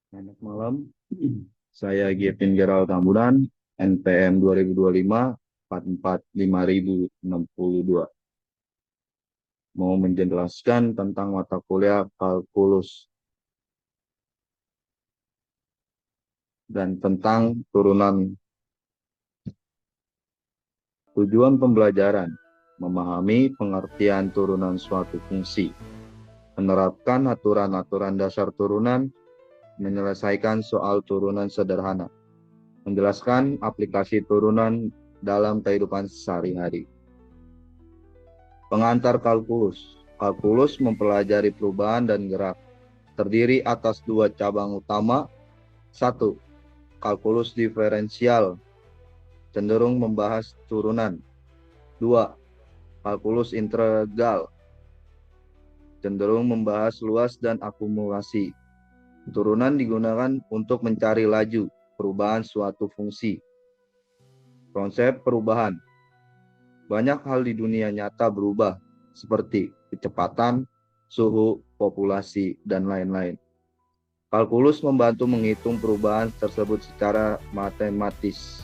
Selamat malam, saya Gevin Gerald Tambunan, NPM 2025 445.062. Mau menjelaskan tentang mata kuliah kalkulus dan tentang turunan. Tujuan pembelajaran: memahami pengertian turunan suatu fungsi, menerapkan aturan-aturan dasar turunan, menyelesaikan soal turunan sederhana, menjelaskan aplikasi turunan dalam kehidupan sehari-hari. Pengantar kalkulus. Kalkulus mempelajari perubahan dan gerak. Terdiri atas dua cabang utama. Satu, kalkulus diferensial, cenderung membahas turunan. Dua, kalkulus integral, cenderung membahas luas dan akumulasi. Turunan digunakan untuk mencari laju perubahan suatu fungsi. Konsep perubahan. Banyak hal di dunia nyata berubah, seperti kecepatan, suhu, populasi, dan lain-lain. Kalkulus membantu menghitung perubahan tersebut secara matematis.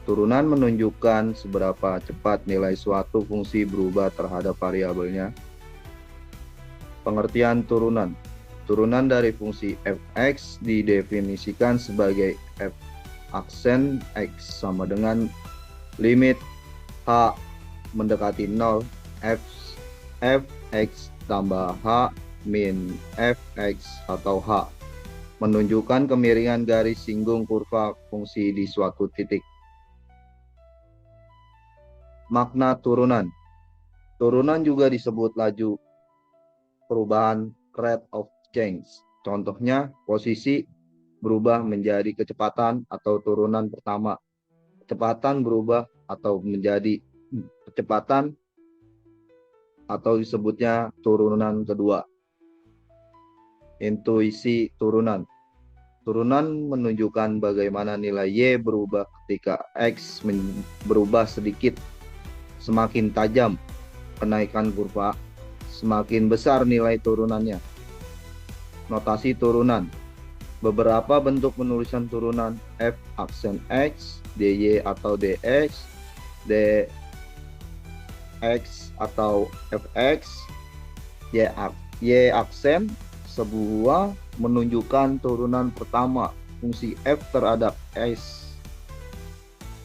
Turunan menunjukkan seberapa cepat nilai suatu fungsi berubah terhadap variabelnya. Pengertian turunan. Turunan dari fungsi f(x) didefinisikan sebagai f aksen x sama dengan limit h mendekati 0 fx tambah h min fx atau h, menunjukkan kemiringan garis singgung kurva fungsi di suatu titik. Makna turunan. Turunan juga disebut laju perubahan, rate of change. Contohnya, posisi berubah menjadi kecepatan atau turunan pertama. Kecepatan berubah atau menjadi kecepatan atau disebutnya turunan kedua. Intuisi turunan. Turunan menunjukkan bagaimana nilai Y berubah ketika X berubah sedikit. Semakin tajam kenaikan kurva, semakin besar nilai turunannya. Notasi turunan. Beberapa bentuk penulisan turunan: F aksen X, DY atau DX, DX atau FX, Y aksen sebuah menunjukkan turunan pertama fungsi F terhadap S.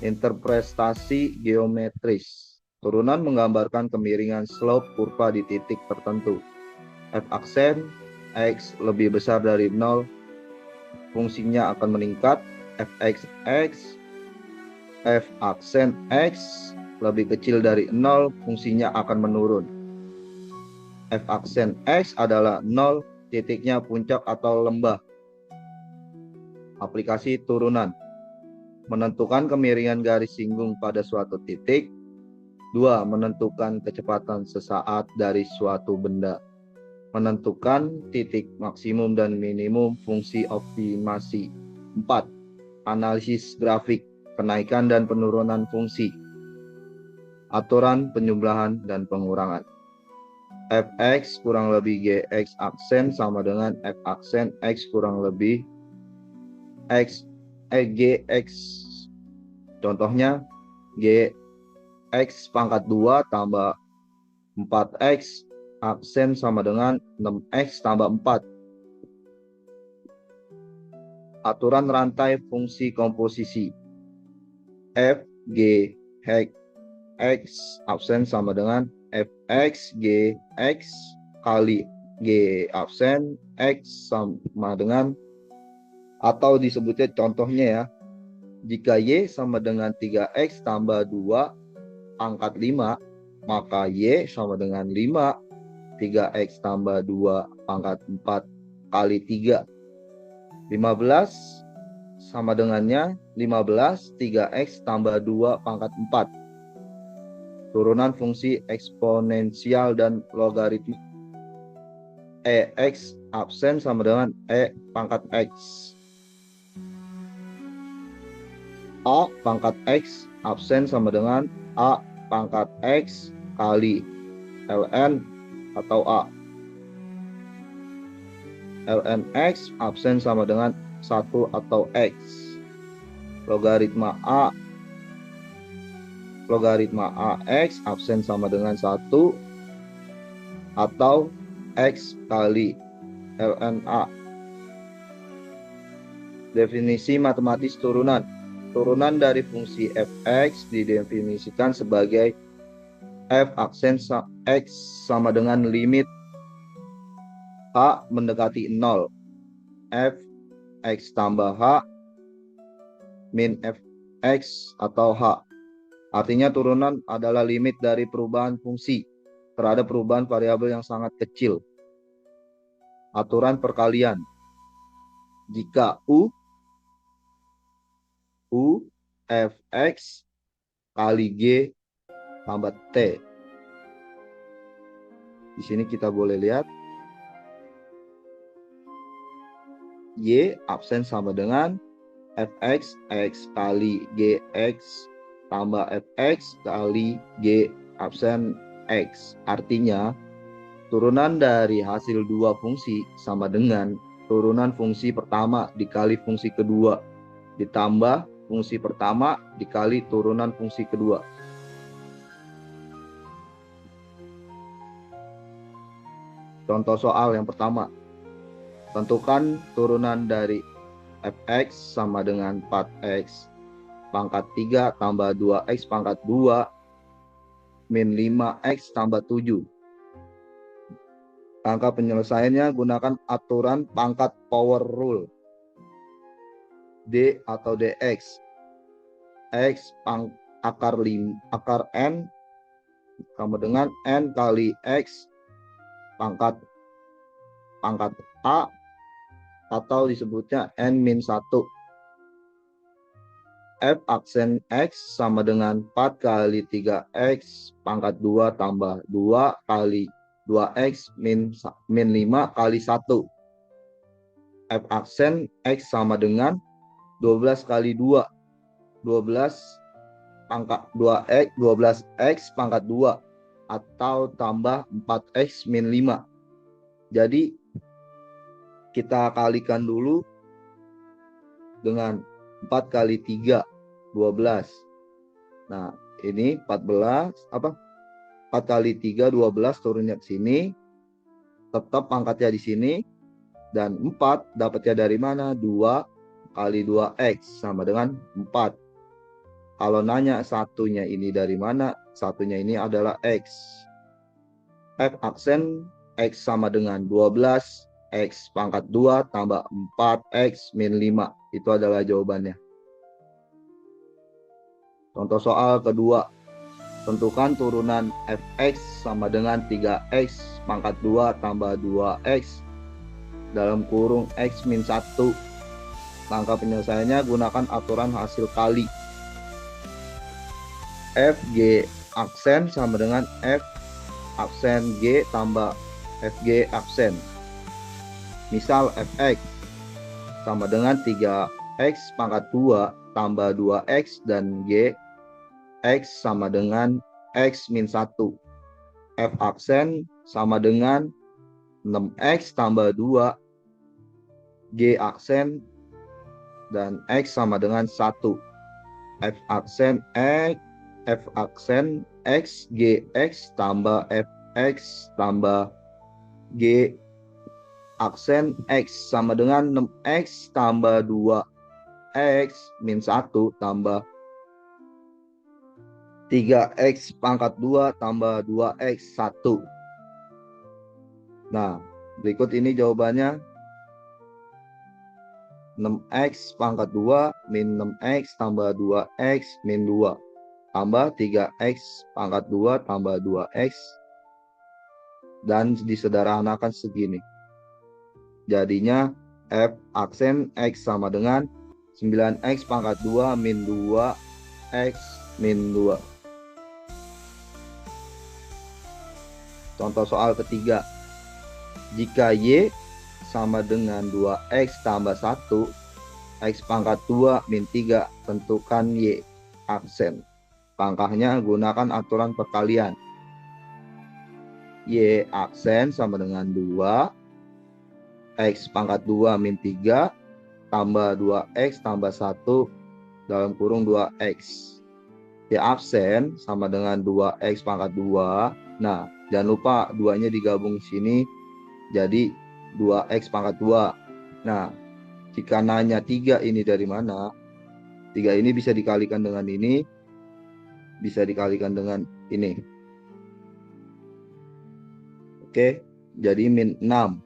Interpretasi geometris. Turunan menggambarkan kemiringan slope kurva di titik tertentu. F aksen X lebih besar dari 0, fungsinya akan meningkat. Fxx, F aksen X lebih kecil dari 0, fungsinya akan menurun. F aksen X adalah 0, titiknya puncak atau lembah. Aplikasi turunan. Menentukan kemiringan garis singgung pada suatu titik. 2. Menentukan kecepatan sesaat dari suatu benda. Menentukan titik maksimum dan minimum fungsi optimasi. 4. Analisis grafik, kenaikan dan penurunan fungsi. Aturan penjumlahan dan pengurangan. Fx kurang lebih Gx aksen sama dengan F aksen X kurang lebih Gx. Contohnya, Gx pangkat 2 tambah 4x aksen sama dengan 6x tambah 4. Aturan rantai fungsi komposisi. F, G, X absen sama dengan Fx, G, X kali G absen X sama dengan, atau disebutnya contohnya ya, jika Y sama dengan 3x tambah 2 pangkat 5, maka Y sama dengan 5, 3x tambah 2 pangkat 4 kali 3. 15 sama dengannya 15, 3x tambah 2 pangkat 4. Turunan fungsi eksponensial dan logaritma. X absen sama dengan E pangkat X. A pangkat X absen sama dengan A pangkat X kali ln atau A. ln X absen sama dengan 1 atau X. Logaritma AX absen sama dengan 1 atau X kali ln A. Definisi matematis turunan. Turunan dari fungsi fx didefinisikan sebagai f aksen x sama dengan limit h mendekati 0, f x tambah h min fx atau h. Artinya turunan adalah limit dari perubahan fungsi terhadap perubahan variabel yang sangat kecil. Aturan perkalian. Jika U fx kali G tambah T. Di sini kita boleh lihat Y absen sama dengan fx x kali Gx tambah fx kali G absen X. Artinya turunan dari hasil dua fungsi sama dengan turunan fungsi pertama dikali fungsi kedua ditambah fungsi pertama dikali turunan fungsi kedua. Contoh soal yang pertama. Tentukan turunan dari fx sama dengan 4x pangkat 3 tambah 2x pangkat 2 min 5x tambah 7. Angka penyelesaiannya gunakan aturan pangkat power rule. D atau dx. X akar n sama dengan n kali x pangkat A atau disebutnya n min 1. F aksen X sama dengan 4 kali 3X pangkat 2 tambah 2 kali 2X min 5 kali 1. F aksen X sama dengan 12 kali 2. 12 pangkat 2X, 12X pangkat 2 atau tambah 4X min 5. Jadi kita kalikan dulu dengan 4 kali 3, 12. Nah, ini 14, 4 kali 3, 12 turunnya ke sini. Tetap pangkatnya di sini. Dan 4 dapatnya dari mana? 2 kali 2X sama dengan 4. Kalau nanya satunya ini dari mana? Satunya ini adalah X. F aksen X sama dengan 12. X pangkat 2 tambah 4X min 5. Itu adalah jawabannya. Contoh soal kedua. Tentukan turunan fx sama dengan 3x pangkat 2 tambah 2x dalam kurung x min 1. Langkah penyelesaiannya gunakan aturan hasil kali. Fg aksen sama dengan f aksen G tambah Fg aksen. Misal fx sama dengan 3x pangkat 2 tambah 2x dan G X sama dengan X min 1. F aksen sama dengan 6X tambah 2. G aksen dan X sama dengan 1. F aksen X, GX tambah FX tambah G aksen X sama dengan 6X tambah 2X min 1 tambah 3x pangkat 2 tambah 2x 1. Nah, berikut ini jawabannya. 6x pangkat 2 min 6x tambah 2x min 2 tambah 3x pangkat 2 tambah 2x dan disederhanakan segini. Jadinya f aksen x sama dengan 9x pangkat 2 min 2x min 2. Contoh soal ketiga. Jika Y sama dengan 2X tambah 1, X pangkat 2 min 3, tentukan Y aksen. Pangkahnya gunakan aturan perkalian. Y aksen sama dengan 2. X pangkat 2 min 3 tambah 2X tambah 1 dalam kurung 2X. Ya, absen sama dengan 2X pangkat 2. Nah, jangan lupa 2-nya digabung sini jadi 2X pangkat 2. Nah, jika nanya 3 ini dari mana? 3 ini bisa dikalikan dengan ini, bisa dikalikan dengan ini. Oke, jadi min 6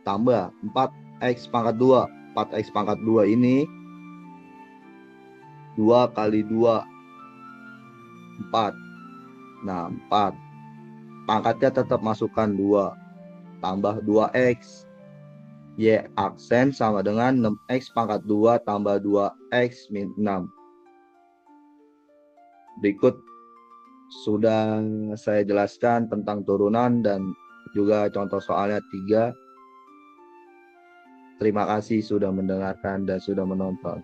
tambah 4X pangkat 2. 4X pangkat 2 ini 2 kali 2, 4. Nah, 4. Pangkatnya tetap masukkan 2. Tambah 2X. Y aksen sama dengan 6X pangkat 2 tambah 2X min 6. Berikut sudah saya jelaskan tentang turunan dan juga contoh soalnya 3. Terima kasih sudah mendengarkan dan sudah menonton.